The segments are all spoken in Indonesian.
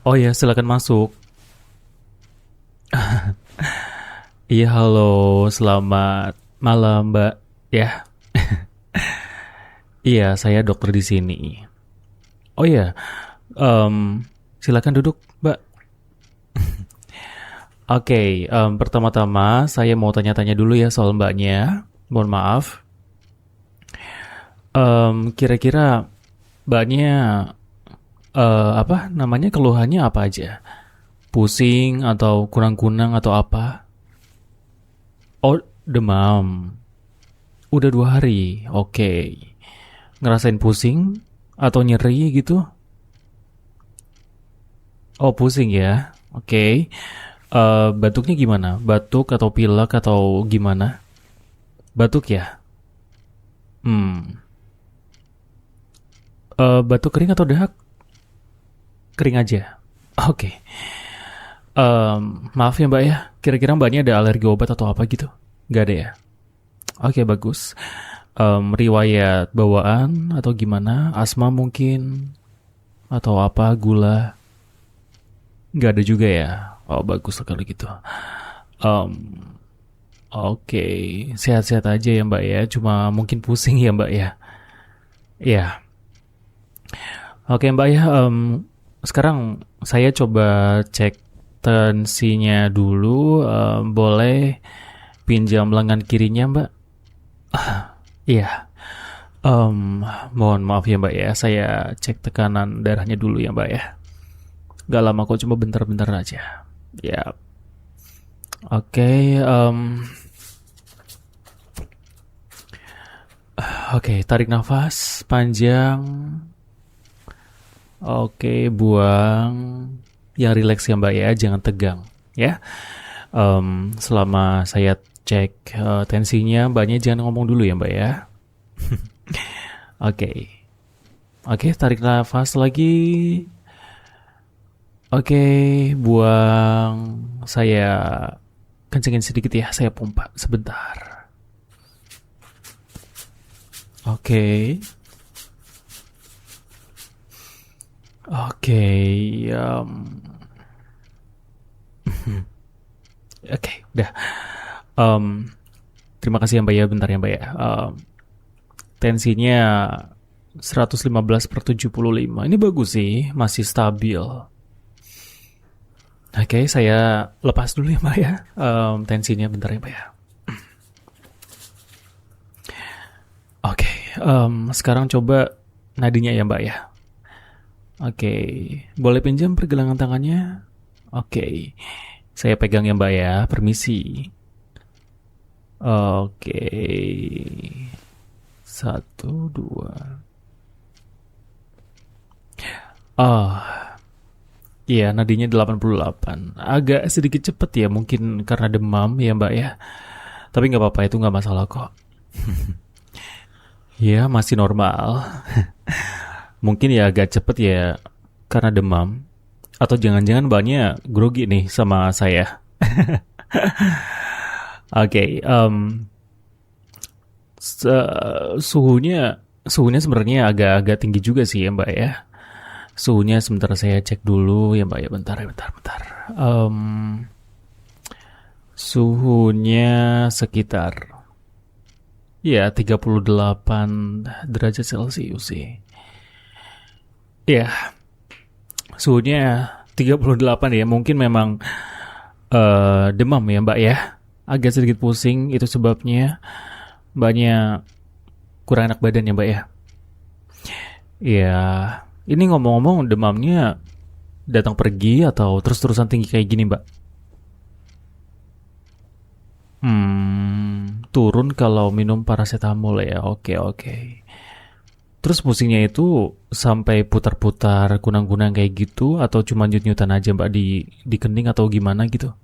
Oh ya, silakan masuk. Iya, halo, selamat malam, Mbak. Ya, iya, saya dokter di sini. Oh ya, silakan duduk, Mbak. Oke, pertama-tama saya mau tanya-tanya dulu ya soal Mbaknya. Mohon maaf. Kira-kira Mbaknya apa namanya keluhannya apa aja? Pusing atau kurang-kunang atau apa? Oh, demam. Udah 2 hari. Oke. Ngerasain pusing atau nyeri gitu? Oh, pusing ya. Oke. Batuknya gimana? Batuk atau pilek atau gimana? Batuk ya? Hmm. Batuk kering atau dahak? Kering aja. Oke. Maaf ya Mbak ya. Kira-kira Mbaknya ada alergi obat atau apa gitu? Gak ada ya? Oke, bagus. Riwayat bawaan atau gimana? Asma mungkin? Atau apa? Gula? Gak ada juga ya? Oh, bagus sekali gitu. Em, Oke, sehat-sehat aja ya Mbak ya. Cuma mungkin pusing ya Mbak ya. Ya, oke Mbak ya. Sekarang saya coba cek tensinya dulu. Boleh pinjam lengan kirinya Mbak? Iya. Mohon maaf ya Mbak ya. Saya cek tekanan darahnya dulu ya Mbak ya. Gak lama kok, cuma bentar-bentar aja. Ya, oke. Oke, tarik nafas panjang. Oke, buang. Yang rileks ya Mbak ya, jangan tegang ya. Selama saya cek tensinya, Mbaknya jangan ngomong dulu ya Mbak ya. Oke, oke, tarik nafas lagi. Oke, buang. Saya kencengin sedikit ya, saya pompa sebentar. Oke, oke, oke, udah. Em, Terima kasih ya Mbak ya, bentar ya Mbak ya. Tensinya 115 per 75. Ini bagus sih, masih stabil. Oke, saya lepas dulu ya Mbak ya. Tensinya bentar ya Mbak ya. Oke, sekarang coba nadinya ya Mbak ya. Oke, boleh pinjam pergelangan tangannya? Oke, saya pegang ya Mbak ya, permisi. Oke, satu, dua. Oh, iya, nadinya 88. Agak sedikit cepet ya, mungkin karena demam ya Mbak ya. Tapi nggak apa-apa, itu nggak masalah kok. Ya, masih normal. Mungkin ya agak cepet ya karena demam. Atau jangan-jangan Mbaknya grogi nih sama saya. Oke, suhunya sebenarnya agak-agak tinggi juga sih ya Mbak ya. Suhunya sebentar saya cek dulu ya Mbak ya, bentar ya, bentar. Em, Suhunya sekitar ya 38 derajat Celcius sih. Ya, suhunya 38 ya. Mungkin memang demam ya Mbak ya. Agak sedikit pusing itu sebabnya. Mbaknya kurang enak badan ya Mbak ya. Ya, ini ngomong-ngomong demamnya datang pergi atau terus-terusan tinggi kayak gini Mbak? Turun kalau minum paracetamol ya. Oke, oke. Terus pusingnya itu sampai putar-putar kunang-kunang kayak gitu atau cuma nyut-nyutan aja Mbak di kening atau gimana gitu?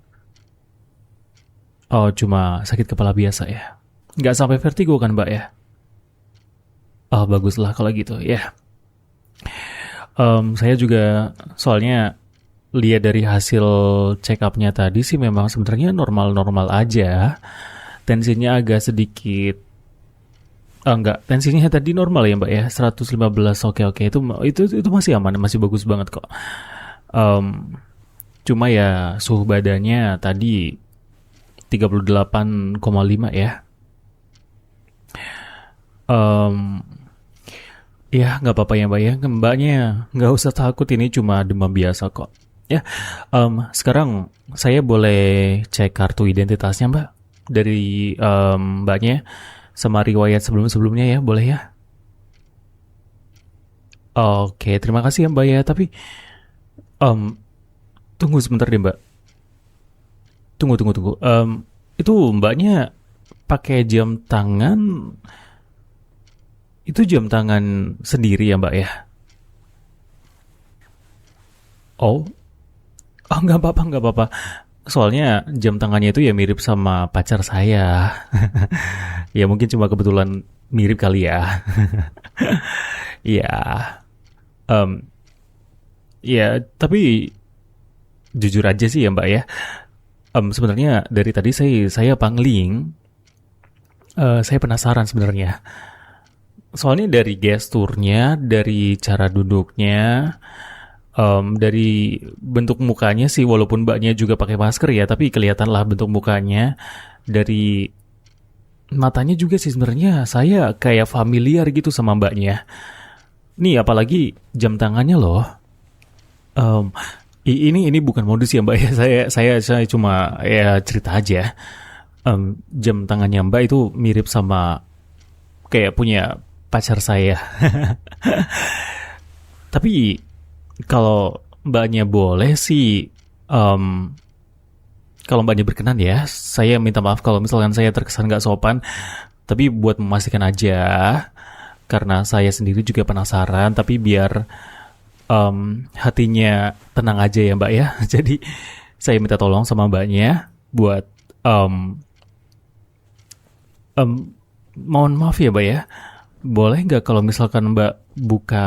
Oh, cuma sakit kepala biasa ya. Nggak sampai vertigo kan Mbak ya? Oh, baguslah kalau gitu ya. Saya juga soalnya lihat dari hasil check up-nya tadi sih memang sebenarnya normal-normal aja. Tensinya agak sedikit enggak, tensinya tadi normal ya Mbak ya, 115. Oke, oke, itu masih aman, masih bagus banget kok. Em, Cuma ya suhu badannya tadi 38,5 ya. Em, Ya nggak apa-apa ya mbak ya. Mbaknya nggak usah takut, ini cuma demam biasa kok. Ya, sekarang saya boleh cek kartu identitasnya mbak dari mbaknya sama riwayat sebelum-sebelumnya ya, boleh ya? Oke, terima kasih ya mbak ya. Tapi em, tunggu sebentar deh mbak. Tunggu. Itu mbaknya pakai jam tangan, itu jam tangan sendiri ya mbak ya? Oh, nggak apa-apa. Soalnya jam tangannya itu ya mirip sama pacar saya. Ya mungkin cuma kebetulan mirip kali ya. Ya, em, ya tapi jujur aja sih ya mbak ya. Sebenarnya dari tadi saya pangling, saya penasaran sebenarnya. Soalnya dari gesturnya, dari cara duduknya, dari bentuk mukanya sih, walaupun mbaknya juga pakai masker ya, tapi kelihatan lah bentuk mukanya. Dari matanya juga sih sebenarnya saya kayak familiar gitu sama mbaknya. Nih apalagi jam tangannya loh. Em, ini bukan modus ya mbak ya. Saya cuma ya cerita aja. Jam tangannya mbak itu mirip sama kayak punya pacar saya. Tapi kalau mbaknya boleh sih, em, kalau mbaknya berkenan ya, saya minta maaf kalau misalkan saya terkesan nggak sopan. Tapi buat memastikan aja, karena saya sendiri juga penasaran, tapi biar hatinya tenang aja ya mbak ya. Jadi saya minta tolong sama mbaknya buat em, em, mohon maaf ya mbak ya. Boleh nggak kalau misalkan mbak buka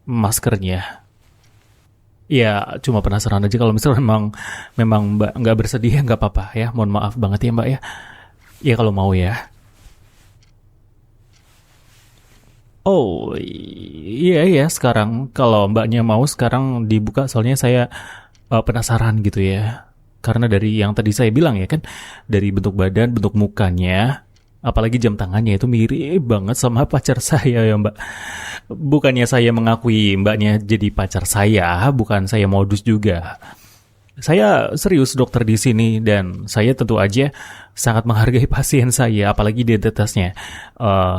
maskernya? Ya, cuma penasaran aja, kalau misalnya memang Mbak nggak bersedia nggak apa-apa ya. Mohon maaf banget ya Mbak ya. Ya kalau mau ya. Oh iya sekarang kalau Mbaknya mau sekarang dibuka, soalnya saya penasaran gitu ya. Karena dari yang tadi saya bilang ya kan, dari bentuk badan, bentuk mukanya, apalagi jam tangannya itu mirip banget sama pacar saya ya Mbak. Bukannya saya mengakui Mbaknya jadi pacar saya, bukan saya modus juga. Saya serius dokter di sini dan saya tentu aja sangat menghargai pasien saya, apalagi identitasnya.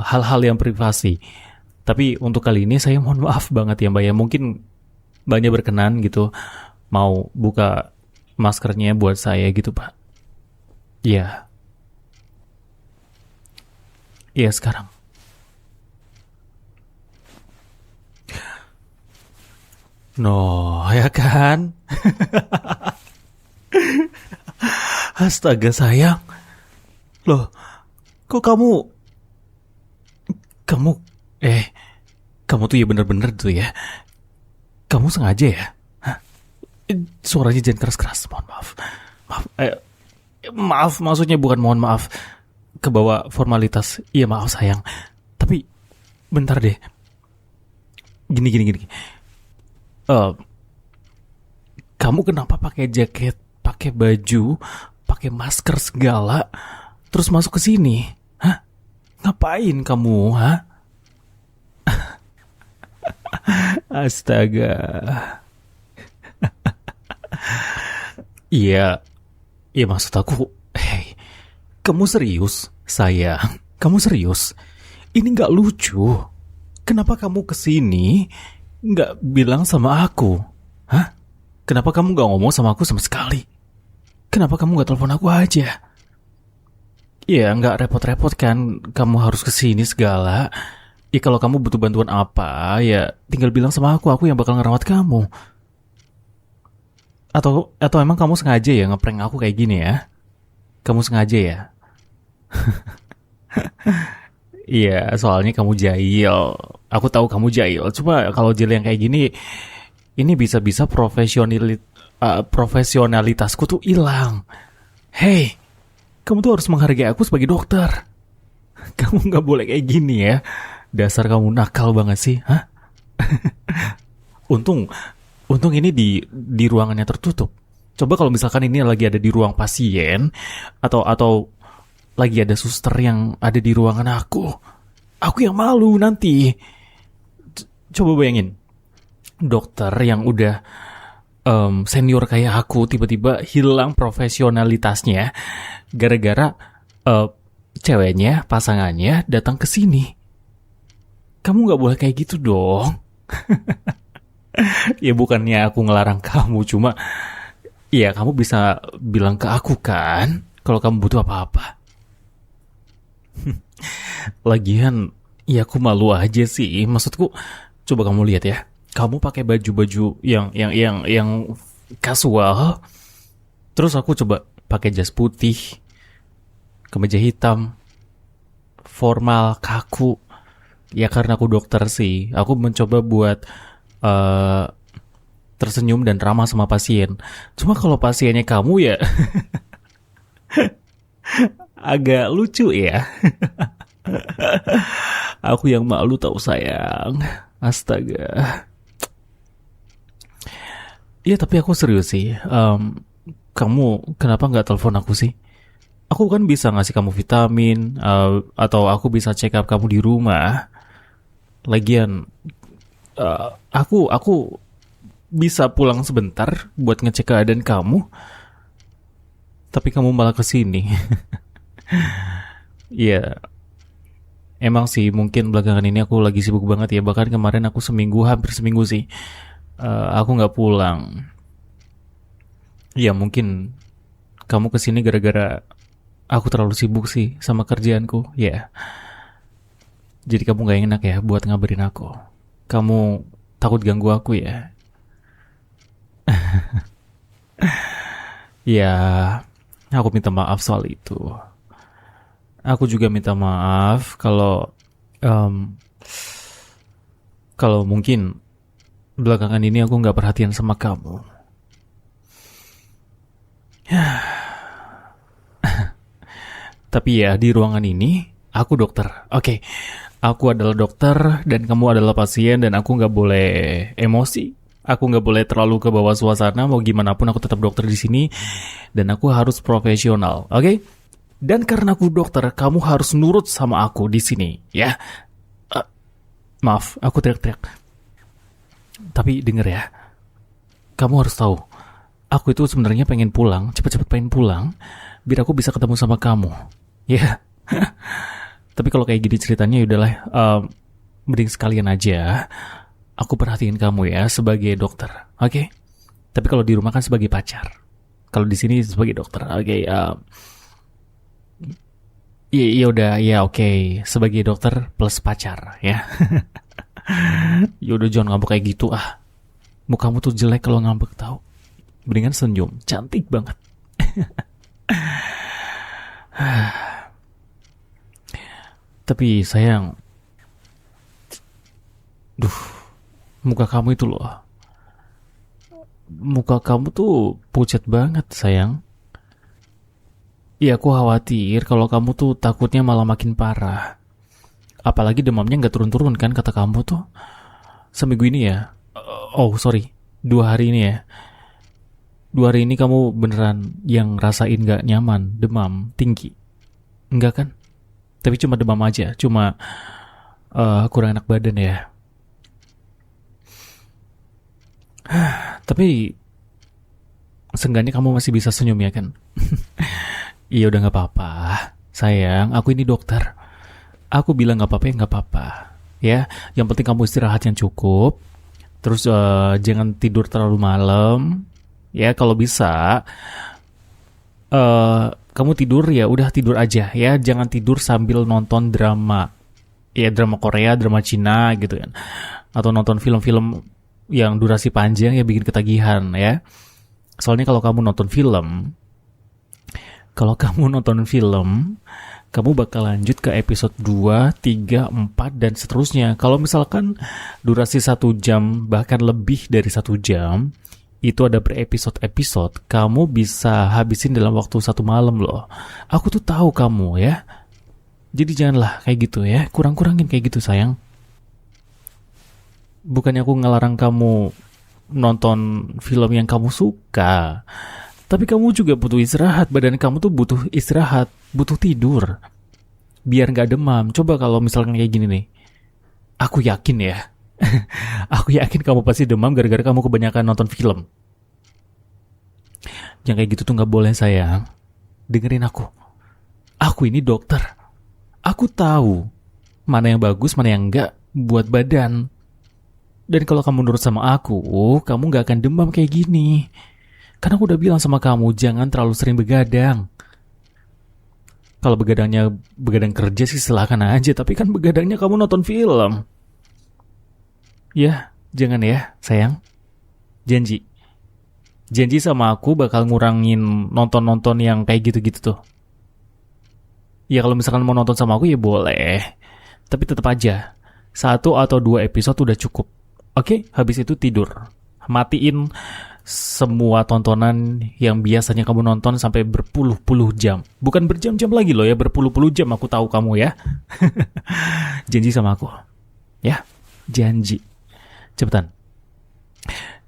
Hal-hal yang privasi. Tapi untuk kali ini saya mohon maaf banget ya Mbak ya. Mungkin Mbaknya berkenan gitu mau buka maskernya buat saya gitu Pak. Iya, iya sekarang. No, ya kan? Astaga sayang. Loh, kok kamu eh kamu tuh ya bener-bener tuh ya. Kamu sengaja ya? Hah? Suaranya jangan keras-keras, mohon maaf. Maaf, maaf maksudnya bukan mohon maaf. Kebawa formalitas. Iya maaf sayang. Tapi bentar deh. Gini. Eh, Kamu kenapa pakai jaket, pakai baju, pakai masker segala, terus masuk ke sini? Hah? Ngapain kamu, hah? Astaga. Iya, iya maksud aku, hey, kamu serius, sayang? Kamu serius? Ini nggak lucu. Kenapa kamu kesini nggak bilang sama aku? Hah? Kenapa kamu nggak ngomong sama aku sama sekali? Kenapa kamu nggak telepon aku aja? Ya nggak repot-repot kan, kamu harus kesini segala. Ya kalau kamu butuh bantuan apa, ya tinggal bilang sama aku yang bakal ngerawat kamu. Atau emang kamu sengaja ya ngeprank aku kayak gini ya? Kamu sengaja ya? Iya, soalnya kamu jahil. Aku tahu kamu jahil. Cuma kalau jahil yang kayak gini, ini bisa-bisa profesionalitasku tuh hilang. Hey, kamu tuh harus menghargai aku sebagai dokter. Kamu nggak boleh kayak gini ya. Dasar kamu nakal banget sih, hah? Untung, Untung ini di ruangannya tertutup. Coba kalau misalkan ini lagi ada di ruang pasien atau lagi ada suster yang ada di ruangan aku yang malu nanti. Coba bayangin, dokter yang udah senior kayak aku tiba-tiba hilang profesionalitasnya gara-gara ceweknya, pasangannya datang ke sini. Kamu nggak boleh kayak gitu dong. Ya bukannya aku ngelarang kamu, cuma ya kamu bisa bilang ke aku kan kalau kamu butuh apa-apa. Lagian ya aku malu aja sih. Maksudku coba kamu lihat ya. Kamu pakai baju-baju yang kasual. Terus aku coba pakai jas putih, kemeja hitam, formal, kaku. Ya karena aku dokter sih. Aku mencoba buat eh, tersenyum dan ramah sama pasien. Cuma kalau pasiennya kamu ya agak lucu ya. Aku yang malu tahu sayang. Astaga. Iya tapi aku serius sih. Kamu kenapa nggak telepon aku sih? Aku kan bisa ngasih kamu vitamin atau aku bisa check up kamu di rumah. Lagian aku bisa pulang sebentar buat ngecek keadaan kamu. Tapi kamu malah kesini. Iya, emang sih mungkin belakangan ini aku lagi sibuk banget ya. Bahkan kemarin aku hampir seminggu sih. Aku nggak pulang. Ya mungkin kamu kesini gara-gara aku terlalu sibuk sih sama kerjaanku. Ya, jadi kamu nggak enak ya buat ngabarin aku. Kamu takut ganggu aku ya? Ya, aku minta maaf soal itu. Aku juga minta maaf em, kalau mungkin belakangan ini aku nggak perhatian sama kamu. Tapi ya di ruangan ini aku dokter. Oke, aku adalah dokter dan kamu adalah pasien dan aku nggak boleh emosi. Aku nggak boleh terlalu ke bawah suasana. Mau gimana pun aku tetap dokter di sini dan aku harus profesional. Oke? Dan karena aku dokter, kamu harus nurut sama aku di sini, ya. Eh, Maaf, aku teriak-teriak. Tapi denger ya, kamu harus tahu, aku itu sebenarnya pengen pulang, cepet-cepet pengen pulang, biar aku bisa ketemu sama kamu. Ya. Tapi kalau kayak gini ceritanya yaudahlah, mending sekalian aja. Aku perhatiin kamu ya sebagai dokter, oke? Tapi kalau di rumah kan sebagai pacar. Kalau di sini sebagai dokter, oke? Iya udah, ya oke. Sebagai dokter plus pacar ya. Yaudah jangan ngambek kayak gitu ah. Mukamu tuh jelek kalau ngambek tau. Mendingan senyum, cantik banget. Tapi sayang, muka kamu itu loh. Muka kamu tuh pucat banget sayang. Iya aku khawatir kalau kamu tuh takutnya malah makin parah. Apalagi demamnya nggak turun-turun kan kata kamu tuh. Seminggu ini ya. Oh sorry, 2 hari ini ya. 2 hari ini kamu beneran yang rasain nggak nyaman, demam tinggi. Enggak kan? Tapi cuma demam aja, cuma kurang enak badan ya. Tapi seenggaknya kamu masih bisa senyum ya kan? Iya udah nggak apa-apa, sayang. Aku ini dokter. Aku bilang nggak apa-apa ya nggak apa-apa. Ya, yang penting kamu istirahat yang cukup. Terus jangan tidur terlalu malam. Ya kalau bisa, kamu tidur ya udah tidur aja ya. Jangan tidur sambil nonton drama. Ya drama Korea, drama Cina gitu kan. Atau nonton film-film yang durasi panjang ya bikin ketagihan ya. Soalnya kalau kamu nonton film, kamu bakal lanjut ke episode 2, 3, 4, dan seterusnya. Kalau misalkan durasi 1 jam, bahkan lebih dari 1 jam, itu ada berepisode-episode, kamu bisa habisin dalam waktu 1 malam loh. Aku tuh tahu kamu ya. Jadi janganlah kayak gitu ya, kurang-kurangin kayak gitu sayang. Bukannya aku ngelarang kamu nonton film yang kamu suka. Tapi kamu juga butuh istirahat. Badan kamu tuh butuh istirahat, butuh tidur. Biar gak demam. Coba kalau misalkan kayak gini nih. Aku yakin ya. Aku yakin kamu pasti demam gara-gara kamu kebanyakan nonton film. Yang kayak gitu tuh gak boleh, sayang. Dengerin aku. Aku ini dokter. Aku tahu mana yang bagus, mana yang enggak buat badan. Dan kalau kamu nurut sama aku, kamu gak akan demam kayak gini. Karena aku udah bilang sama kamu, jangan terlalu sering begadang. Kalau begadang kerja sih silakan aja, tapi kan begadangnya kamu nonton film. Ya, jangan ya, sayang. Janji. Janji sama aku bakal ngurangin nonton-nonton yang kayak gitu-gitu tuh. Ya kalau misalkan mau nonton sama aku ya boleh. Tapi tetap aja, 1 atau 2 episode udah cukup. Oke, habis itu tidur. Matiin semua tontonan yang biasanya kamu nonton sampai berpuluh-puluh jam. Bukan berjam-jam lagi loh ya, berpuluh-puluh jam, aku tahu kamu ya. Janji sama aku. Ya, janji. Cepetan.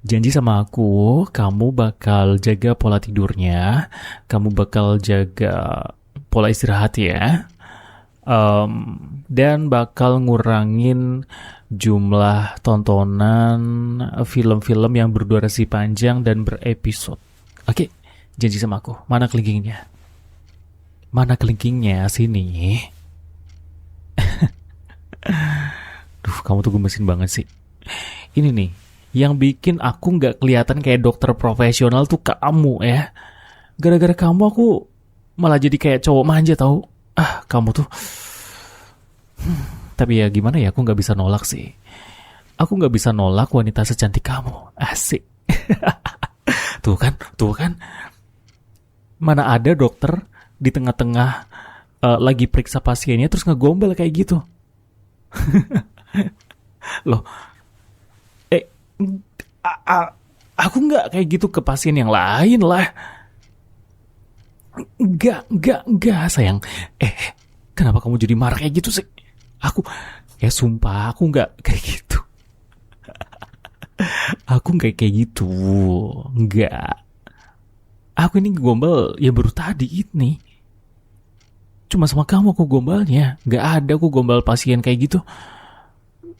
Janji sama aku, kamu bakal jaga pola tidurnya, kamu bakal jaga pola istirahat ya. Dan bakal ngurangin jumlah tontonan film-film yang berdurasi panjang dan berepisode. Oke, janji sama aku. Mana kelingkingnya? Mana kelingkingnya? Sini. Duh, kamu tuh gemesin banget sih. Ini nih, yang bikin aku gak kelihatan kayak dokter profesional tuh kamu ya. Gara-gara kamu aku malah jadi kayak cowok manja tau. Kamu tuh. Tapi ya gimana ya, aku gak bisa nolak sih. Aku gak bisa nolak wanita secantik kamu. Asik. Tuh kan. Mana ada dokter di tengah-tengah lagi periksa pasiennya terus ngegombal kayak gitu. Loh. Aku gak kayak gitu ke pasien yang lain lah. Enggak sayang. Kenapa kamu jadi marah kayak gitu sih? Sumpah aku gak kayak gitu. Aku gak kayak gitu. Enggak. Aku ini gombal ya baru tadi ini. Cuma sama kamu aku gombalnya. Gak ada aku gombal pasien kayak gitu.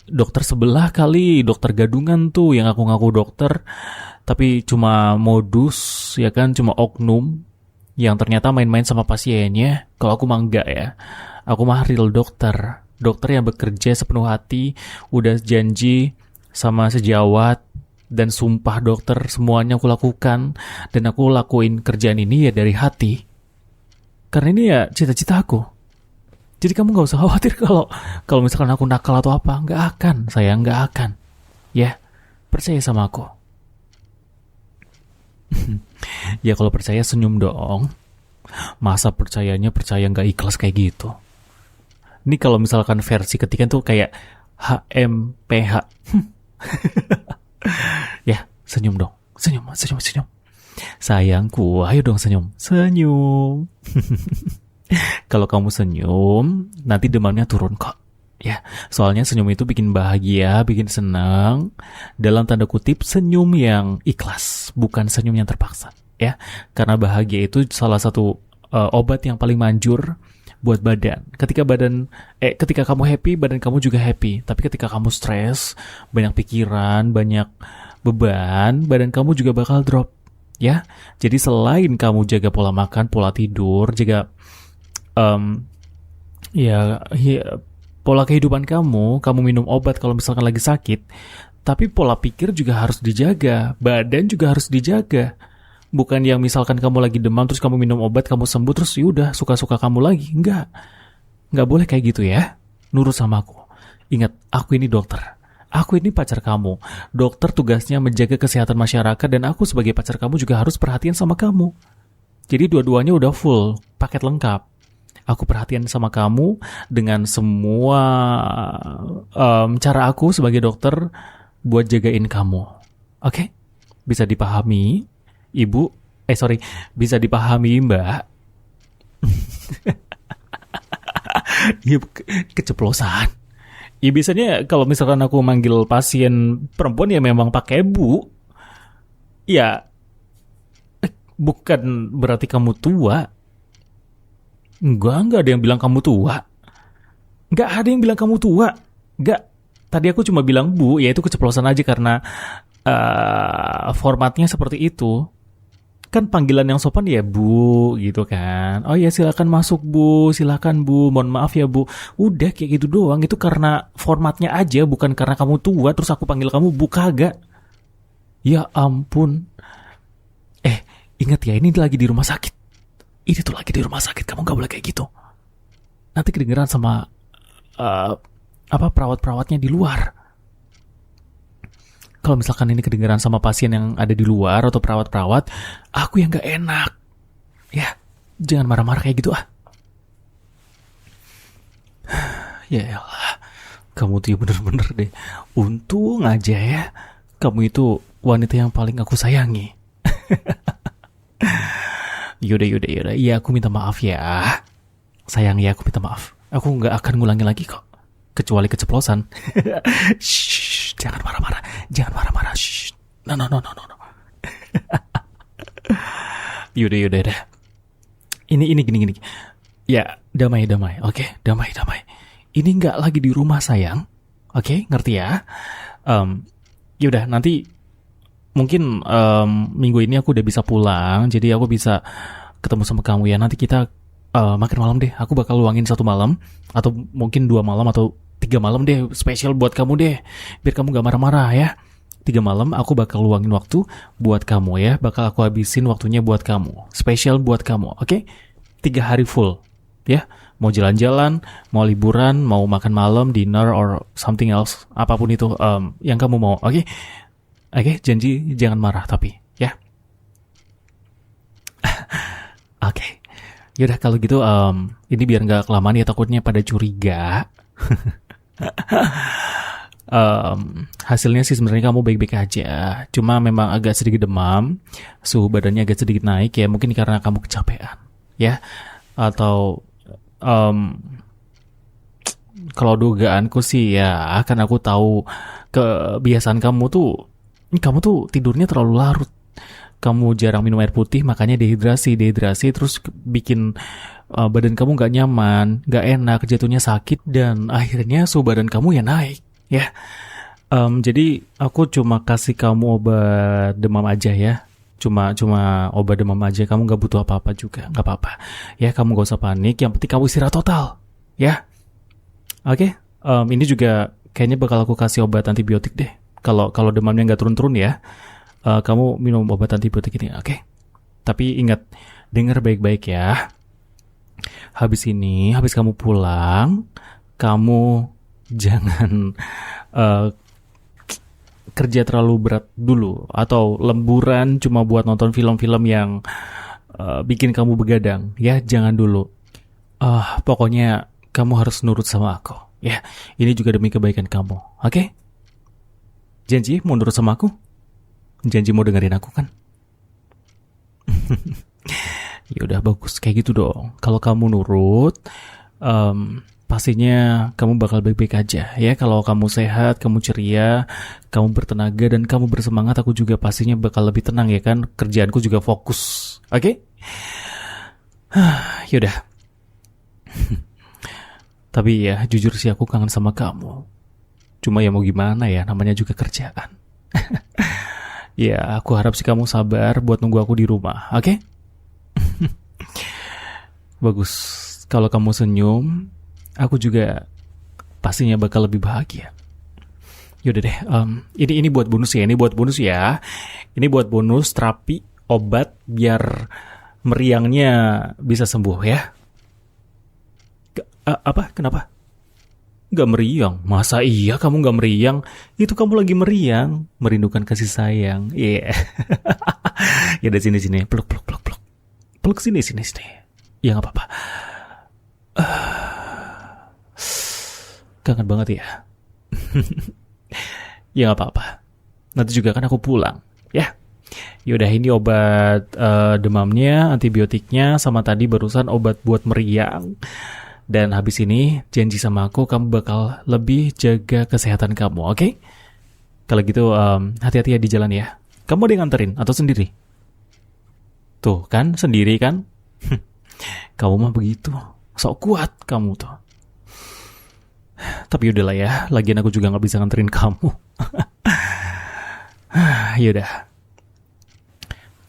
Dokter sebelah kali, dokter gadungan tuh yang aku ngaku dokter. Tapi cuma modus, ya kan, cuma oknum. Yang ternyata main-main sama pasiennya. Kalau aku mah enggak ya. Aku mah real dokter. Dokter yang bekerja sepenuh hati. Udah janji sama sejawat. Dan sumpah dokter semuanya aku lakukan. Dan aku lakuin kerjaan ini ya dari hati. Karena ini ya cita-cita aku. Jadi kamu gak usah khawatir kalau misalkan aku nakal atau apa. Gak akan, sayang, gak akan. Ya, percaya sama aku. Ya kalau percaya senyum dong. Masa percaya gak ikhlas kayak gitu. Ini kalau misalkan versi ketiga tuh kayak HMPH. Ya, senyum dong. Senyum. Sayangku, ayo dong senyum. Kalau kamu senyum, nanti demamnya turun kok. Ya, soalnya senyum itu bikin bahagia, bikin senang. Dalam tanda kutip, senyum yang ikhlas, bukan senyum yang terpaksa. Ya, karena bahagia itu salah satu obat yang paling manjur buat badan. Ketika kamu happy, badan kamu juga happy. Tapi ketika kamu stres, banyak pikiran, banyak beban, badan kamu juga bakal drop. Ya, jadi selain kamu jaga pola makan, pola tidur, jaga pola kehidupan kamu minum obat kalau misalkan lagi sakit, tapi pola pikir juga harus dijaga, badan juga harus dijaga. Bukan yang misalkan kamu lagi demam terus kamu minum obat, kamu sembuh terus yaudah suka-suka kamu lagi. Enggak boleh kayak gitu ya. Nurut sama aku. Ingat, aku ini dokter. Aku ini pacar kamu. Dokter tugasnya menjaga kesehatan masyarakat dan aku sebagai pacar kamu juga harus perhatian sama kamu. Jadi dua-duanya udah full, paket lengkap. Aku perhatian sama kamu dengan semua cara aku sebagai dokter buat jagain kamu. Oke? Bisa dipahami, Ibu? Bisa dipahami, Mbak? Iya, keceplosan. Ya biasanya kalau misalkan aku manggil pasien perempuan ya memang pakai Bu. Ya, bukan berarti kamu tua. Enggak ada yang bilang kamu tua. Enggak ada yang bilang kamu tua. Enggak. Tadi aku cuma bilang Bu, ya itu keceplosan aja karena formatnya seperti itu. Kan panggilan yang sopan ya Bu gitu kan. Oh ya silakan masuk Bu, silakan Bu. Mohon maaf ya Bu. Udah kayak gitu doang. Itu karena formatnya aja, bukan karena kamu tua terus aku panggil kamu Bu, kagak. Ya ampun. Eh, ingat ya ini lagi di rumah sakit. Ini tuh lagi di rumah sakit, kamu gak boleh kayak gitu. Nanti kedengeran sama eh, perawat-perawatnya di luar. Kalau misalkan ini kedengeran sama pasien yang ada di luar atau perawat-perawat, aku yang gak enak. Ya, jangan marah-marah kayak gitu ah. Ya elah, kamu tuh ya bener-bener deh. Untung aja ya, kamu itu wanita yang paling aku sayangi. Yaudah. Iya aku minta maaf ya. Sayang ya aku minta maaf. Aku gak akan ngulangi lagi kok. Kecuali keceplosan. Shh, jangan marah-marah. Jangan marah-marah. Shh. No. Yaudah. Ini gini. Ya, damai. Oke, damai. Ini nggak lagi di rumah sayang. Oke, ngerti ya? Yaudah, nanti mungkin minggu ini aku udah bisa pulang. Jadi aku bisa ketemu sama kamu ya. Nanti kita makan malam deh. Aku bakal luangin 1 malam. Atau mungkin 2 malam atau 3 malam deh. Spesial buat kamu deh. Biar kamu gak marah-marah ya. 3 malam aku bakal luangin waktu buat kamu ya. Bakal aku habisin waktunya buat kamu. Spesial buat kamu, oke? 3 hari full ya. Mau jalan-jalan, mau liburan, mau makan malam, dinner, or something else. Apapun itu yang kamu mau, oke? Oke, janji jangan marah tapi ya. Oke. Yaudah kalau gitu ini biar nggak kelamaan ya, takutnya pada curiga. Hasilnya sih sebenarnya kamu baik-baik aja. Cuma memang agak sedikit demam, suhu badannya agak sedikit naik ya. Mungkin karena kamu kecapean ya. Atau kalau dugaanku sih ya, kan aku tahu kebiasaan kamu tuh tidurnya terlalu larut. Kamu jarang minum air putih, makanya dehidrasi terus bikin badan kamu gak nyaman, gak enak, jatuhnya sakit, dan akhirnya suhu badan kamu ya naik ya. Jadi aku cuma kasih kamu obat demam aja ya. Cuma obat demam aja, kamu gak butuh apa-apa juga, gak apa-apa ya. Kamu gak usah panik, yang penting kamu istirahat total ya. Oke. Ini juga kayaknya bakal aku kasih obat antibiotik deh. Kalau demamnya gak turun-turun ya, kamu minum obat antibiotik ini, oke? Tapi ingat, dengar baik-baik ya. Habis kamu pulang, kamu jangan kerja terlalu berat dulu atau lemburan cuma buat nonton film-film yang bikin kamu begadang ya, jangan dulu. Pokoknya kamu harus nurut sama aku ya. Ini juga demi kebaikan kamu, oke? Janji mau nurut sama aku? Janji mau dengerin aku kan? Ya udah bagus kayak gitu dong. Kalau kamu nurut, pastinya kamu bakal baik-baik aja ya. Kalau kamu sehat, kamu ceria, kamu bertenaga dan kamu bersemangat, aku juga pastinya bakal lebih tenang ya kan. Kerjaanku juga fokus, oke? Yaudah. Tapi ya jujur sih aku kangen sama kamu. Cuma ya mau gimana ya, namanya juga kerjaan. Ya, aku harap sih kamu sabar buat nunggu aku di rumah, oke? Bagus. Kalau kamu senyum, aku juga pastinya bakal lebih bahagia. Yaudah deh, ini buat bonus ya, ini buat bonus terapi obat biar meriangnya bisa sembuh ya. Apa? Kenapa? Gak meriang? Masa iya kamu gak meriang? Itu kamu lagi meriang, merindukan kasih sayang. Iya. Ya dari sini, peluk. Peluk sini. Ya gak apa-apa. Kangen banget ya. Ya gak apa-apa. Nanti juga kan aku pulang, ya. Yaudah ini obat demamnya, antibiotiknya, sama tadi barusan obat buat meriang. Dan habis ini janji sama aku kamu bakal lebih jaga kesehatan kamu, oke? Kalau gitu hati-hati ya di jalan ya. Kamu ada yang nganterin atau sendiri? Tuh kan, sendiri kan? Kamu mah begitu. Sok kuat kamu tuh. Tapi udahlah ya, lagian aku juga gak bisa nganterin kamu. Yaudah.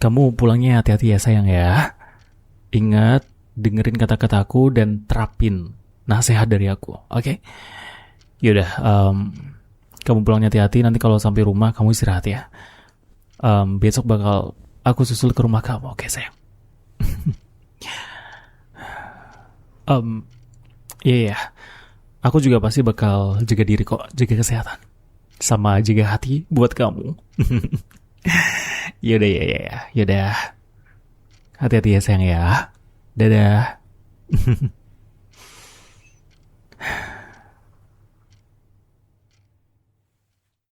Kamu pulangnya hati-hati ya sayang ya. Ingat, dengerin kata-kataku dan terapin nasihat dari aku, oke? Yaudah, kamu pulangnya hati-hati. Nanti kalau sampai rumah kamu istirahat ya. Besok bakal aku susul ke rumah kamu, oke sayang? Iya, aku juga pasti bakal jaga diri kok, jaga kesehatan. Sama jaga hati buat kamu. Yaudah, yaudah. Hati-hati ya sayang ya. Dadah.